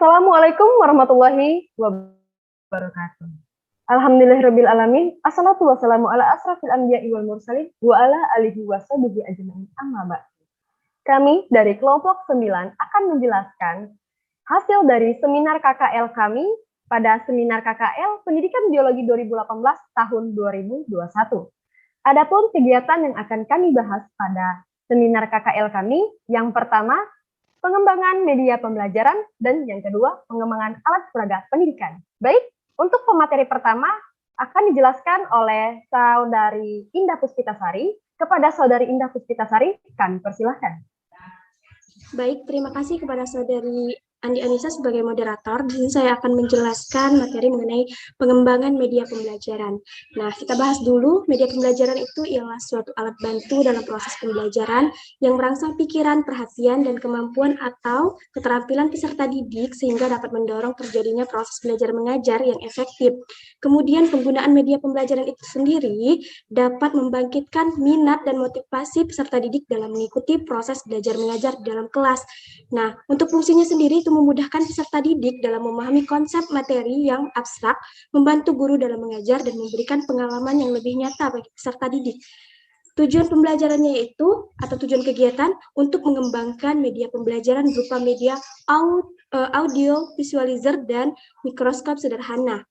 Assalamualaikum warahmatullahi wabarakatuh. Alhamdulillahirabbil alamin. Assalatu wassalamu ala asrafil anbiya'i wal mursalin wa ala alihi washabihi ajmain. Amma ba'd. Kami dari kelompok 9 akan menjelaskan hasil dari seminar KKL kami pada seminar KKL Pendidikan Biologi 2018 tahun 2021. Adapun kegiatan yang akan kami bahas pada seminar KKL kami, yang pertama pengembangan media pembelajaran, dan yang kedua, pengembangan alat peraga pendidikan. Baik, untuk pemateri pertama akan dijelaskan oleh Saudari Indah Puspitasari. Kepada Saudari Indah Puspitasari, kami persilahkan. Baik, terima kasih kepada Saudari Andi Anissa sebagai moderator. Di sini saya akan menjelaskan materi mengenai pengembangan media pembelajaran. Nah, kita bahas dulu, media pembelajaran itu ialah suatu alat bantu dalam proses pembelajaran yang merangsang pikiran, perhatian, dan kemampuan atau keterampilan peserta didik sehingga dapat mendorong terjadinya proses belajar mengajar yang efektif. Kemudian penggunaan media pembelajaran itu sendiri dapat membangkitkan minat dan motivasi peserta didik dalam mengikuti proses belajar mengajar dalam kelas. Nah, untuk fungsinya sendiri itu memudahkan peserta didik dalam memahami konsep materi yang abstrak, membantu guru dalam mengajar, dan memberikan pengalaman yang lebih nyata bagi peserta didik. Tujuan pembelajarannya yaitu, atau tujuan kegiatan, untuk mengembangkan media pembelajaran berupa media audio, visualizer, dan mikroskop sederhana.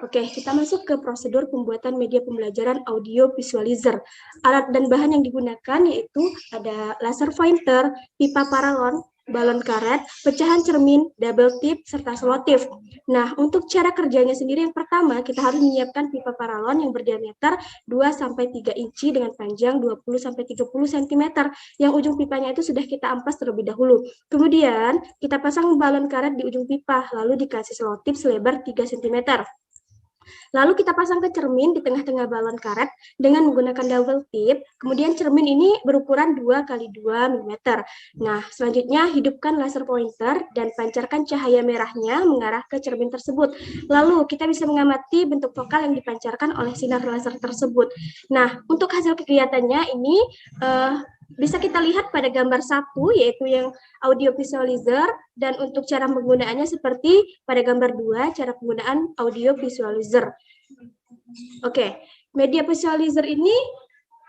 Oke, kita masuk ke prosedur pembuatan media pembelajaran audio visualizer. Alat dan bahan yang digunakan yaitu ada laser pointer, pipa paralon, balon karet, pecahan cermin, double tip, serta selotip. Nah, untuk cara kerjanya sendiri yang pertama, kita harus menyiapkan pipa paralon yang berdiameter 2-3 inci dengan panjang 20-30 cm, yang ujung pipanya itu sudah kita ampas terlebih dahulu. Kemudian, kita pasang balon karet di ujung pipa, lalu dikasih selotip selebar 3 cm. Lalu kita pasang ke cermin di tengah-tengah balon karet dengan menggunakan double tip. Kemudian cermin ini berukuran 2x2 mm. Nah, selanjutnya hidupkan laser pointer dan pancarkan cahaya merahnya mengarah ke cermin tersebut. Lalu kita bisa mengamati bentuk vokal yang dipancarkan oleh sinar laser tersebut. Nah, untuk hasil kegiatannya ini bisa kita lihat pada gambar 1, yaitu yang audio visualizer, dan untuk cara penggunaannya seperti pada gambar 2, cara penggunaan audio visualizer. Oke, media visualizer ini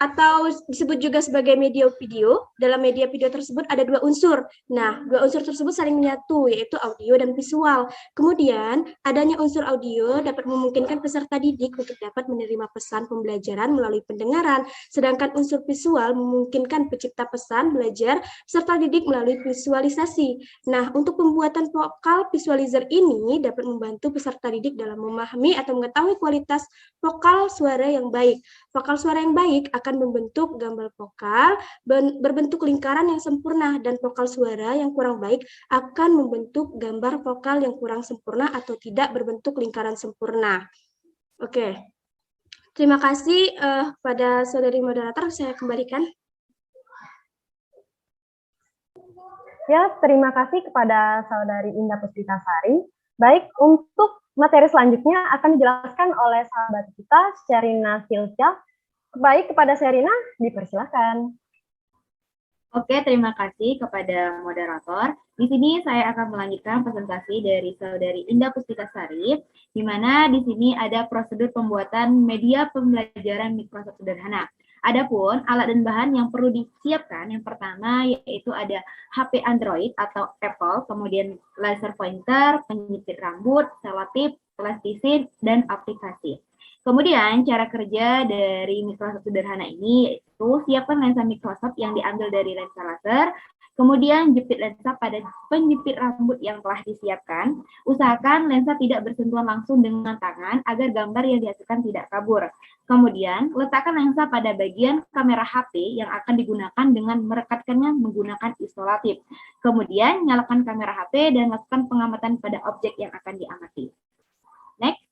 atau disebut juga sebagai media video. Dalam media video tersebut ada 2 unsur. Nah, 2 unsur tersebut saling menyatu, yaitu audio dan visual. Kemudian, adanya unsur audio dapat memungkinkan peserta didik untuk dapat menerima pesan pembelajaran melalui pendengaran, sedangkan unsur visual memungkinkan pencipta pesan belajar peserta didik melalui visualisasi. Nah, untuk pembuatan vokal visualizer ini dapat membantu peserta didik dalam memahami atau mengetahui kualitas vokal suara yang baik. Vokal suara yang baik akan membentuk gambar vokal berbentuk lingkaran yang sempurna, dan vokal suara yang kurang baik akan membentuk gambar vokal yang kurang sempurna atau tidak berbentuk lingkaran sempurna. Oke, terima kasih pada saudari moderator, saya kembalikan. Ya, terima kasih kepada Saudari Indah Puspitasari. Baik, untuk materi selanjutnya akan dijelaskan oleh sahabat kita, Sherina Silvia. Baik, kepada Sherina, dipersilakan. Oke, terima kasih kepada moderator. Di sini saya akan melanjutkan presentasi dari Saudari Indah Puspitasari, di mana di sini ada prosedur pembuatan media pembelajaran Microsoft sederhana. Adapun alat dan bahan yang perlu disiapkan, yang pertama yaitu ada HP Android atau Apple, kemudian laser pointer, penjepit rambut, selotip, plastisin, dan aplikasi. Kemudian cara kerja dari Microsoft sederhana ini yaitu siapkan lensa Microsoft yang diambil dari lensa laser, kemudian jepit lensa pada penjepit rambut yang telah disiapkan. Usahakan lensa tidak bersentuhan langsung dengan tangan agar gambar yang dihasilkan tidak kabur. Kemudian letakkan lensa pada bagian kamera HP yang akan digunakan dengan merekatkannya menggunakan isolatif. Kemudian nyalakan kamera HP dan lakukan pengamatan pada objek yang akan diamati. Next.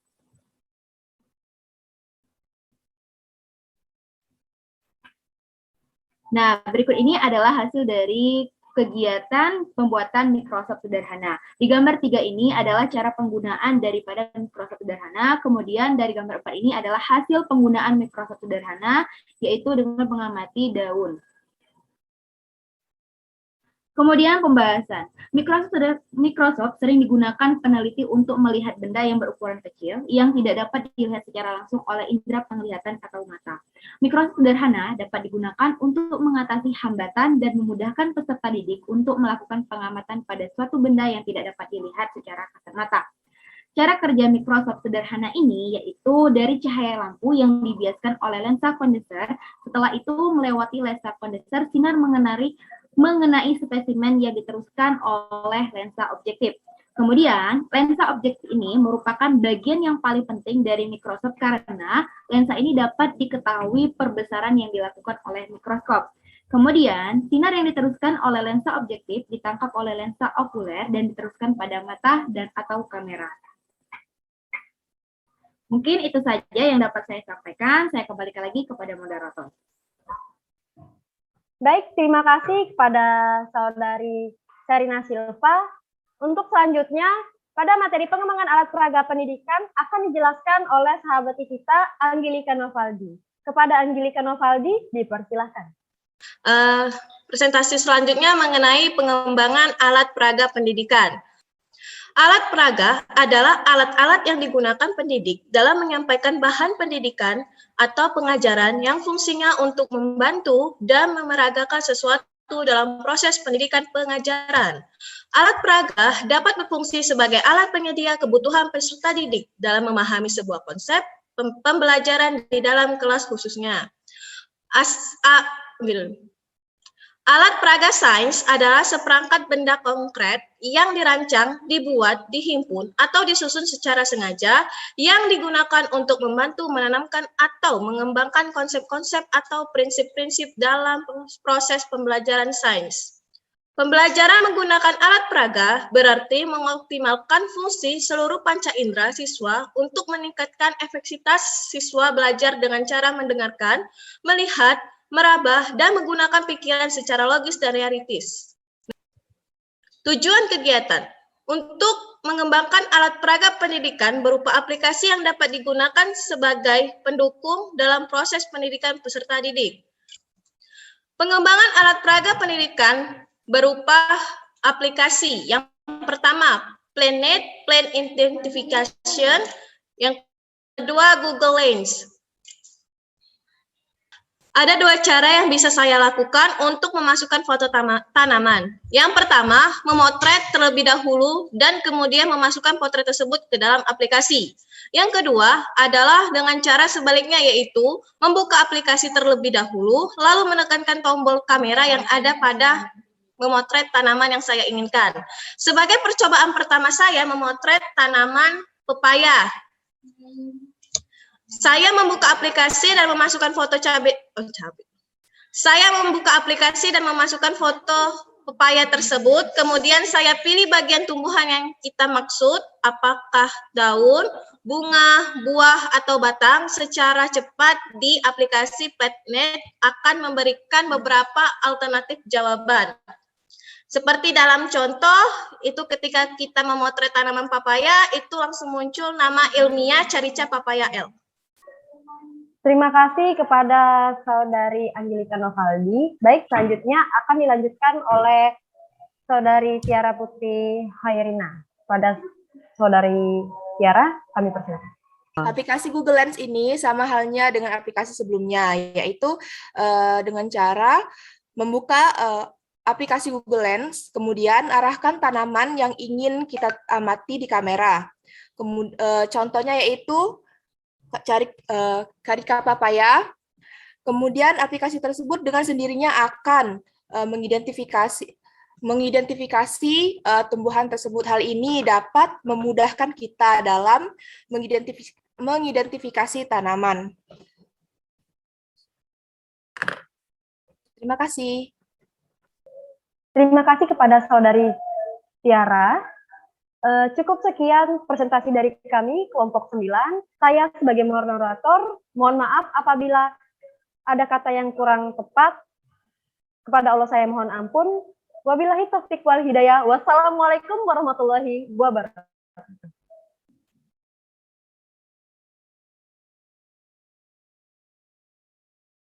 Nah, berikut ini adalah hasil dari kegiatan pembuatan Microsoft sederhana. Di gambar 3 ini adalah cara penggunaan daripada Microsoft sederhana, kemudian dari gambar 4 ini adalah hasil penggunaan Microsoft sederhana, yaitu dengan mengamati daun. Kemudian pembahasan. Microsoft sering digunakan peneliti untuk melihat benda yang berukuran kecil yang tidak dapat dilihat secara langsung oleh indera penglihatan atau mata. Mikroskop sederhana dapat digunakan untuk mengatasi hambatan dan memudahkan peserta didik untuk melakukan pengamatan pada suatu benda yang tidak dapat dilihat secara kasat mata. Cara kerja mikroskop sederhana ini yaitu dari cahaya lampu yang dibiaskan oleh lensa kondenser, setelah itu melewati lensa kondenser, sinar mengenai spesimen yang diteruskan oleh lensa objektif. Kemudian, lensa objektif ini merupakan bagian yang paling penting dari mikroskop karena lensa ini dapat diketahui perbesaran yang dilakukan oleh mikroskop. Kemudian, sinar yang diteruskan oleh lensa objektif ditangkap oleh lensa okuler dan diteruskan pada mata dan atau kamera. Mungkin itu saja yang dapat saya sampaikan. Saya kembalikan lagi kepada moderator. Baik, terima kasih kepada Saudari Sherina Silva. Untuk selanjutnya, pada materi pengembangan alat peraga pendidikan akan dijelaskan oleh sahabat kita Angelika Novaldi. Kepada Angelika Novaldi, dipersilahkan. Presentasi selanjutnya mengenai pengembangan alat peraga pendidikan. Alat peraga adalah alat-alat yang digunakan pendidik dalam menyampaikan bahan pendidikan atau pengajaran yang fungsinya untuk membantu dan memeragakan sesuatu dalam proses pendidikan pengajaran. Alat peraga dapat berfungsi sebagai alat penyedia kebutuhan peserta didik dalam memahami sebuah konsep pembelajaran di dalam kelas khususnya. Alat peraga sains adalah seperangkat benda konkret yang dirancang, dibuat, dihimpun, atau disusun secara sengaja yang digunakan untuk membantu menanamkan atau mengembangkan konsep-konsep atau prinsip-prinsip dalam proses pembelajaran sains. Pembelajaran menggunakan alat peraga berarti mengoptimalkan fungsi seluruh panca indera siswa untuk meningkatkan efektivitas siswa belajar dengan cara mendengarkan, melihat, meraba, dan menggunakan pikiran secara logis dan realistis. Tujuan kegiatan untuk mengembangkan alat peraga pendidikan berupa aplikasi yang dapat digunakan sebagai pendukung dalam proses pendidikan peserta didik. Pengembangan alat peraga pendidikan berupa aplikasi. Yang pertama, Planet, Plan Identification. Yang kedua, Google Lens. Ada dua cara yang bisa saya lakukan untuk memasukkan foto tanaman. Yang pertama, memotret terlebih dahulu dan kemudian memasukkan potret tersebut ke dalam aplikasi. Yang kedua adalah dengan cara sebaliknya, yaitu membuka aplikasi terlebih dahulu, lalu menekankan tombol kamera yang ada pada memotret tanaman yang saya inginkan. Sebagai percobaan pertama saya memotret tanaman pepaya. Saya membuka aplikasi dan memasukkan foto Saya membuka aplikasi dan memasukkan foto pepaya tersebut. Kemudian saya pilih bagian tumbuhan yang kita maksud, apakah daun, bunga, buah, atau batang. Secara cepat di aplikasi Planet akan memberikan beberapa alternatif jawaban. Seperti dalam contoh, itu ketika kita memotret tanaman papaya, itu langsung muncul nama ilmiah Carica papaya L. Terima kasih kepada Saudari Angelika Novaldi. Baik, selanjutnya akan dilanjutkan oleh Saudari Tiara Putri Hairina. Pada Saudari Tiara, kami persilakan. Aplikasi Google Lens ini sama halnya dengan aplikasi sebelumnya, yaitu dengan cara membuka aplikasi Google Lens, kemudian arahkan tanaman yang ingin kita amati di kamera. Contohnya yaitu cari papaya, kemudian aplikasi tersebut dengan sendirinya akan mengidentifikasi tumbuhan tersebut. Hal ini dapat memudahkan kita dalam mengidentifikasi tanaman. Terima kasih. Terima kasih kepada Saudari Tiara. Cukup sekian presentasi dari kami, kelompok 9. Saya sebagai moderator, mohon maaf apabila ada kata yang kurang tepat. Kepada Allah saya mohon ampun. Wabillahi taufiq wal hidayah. Wassalamualaikum warahmatullahi wabarakatuh.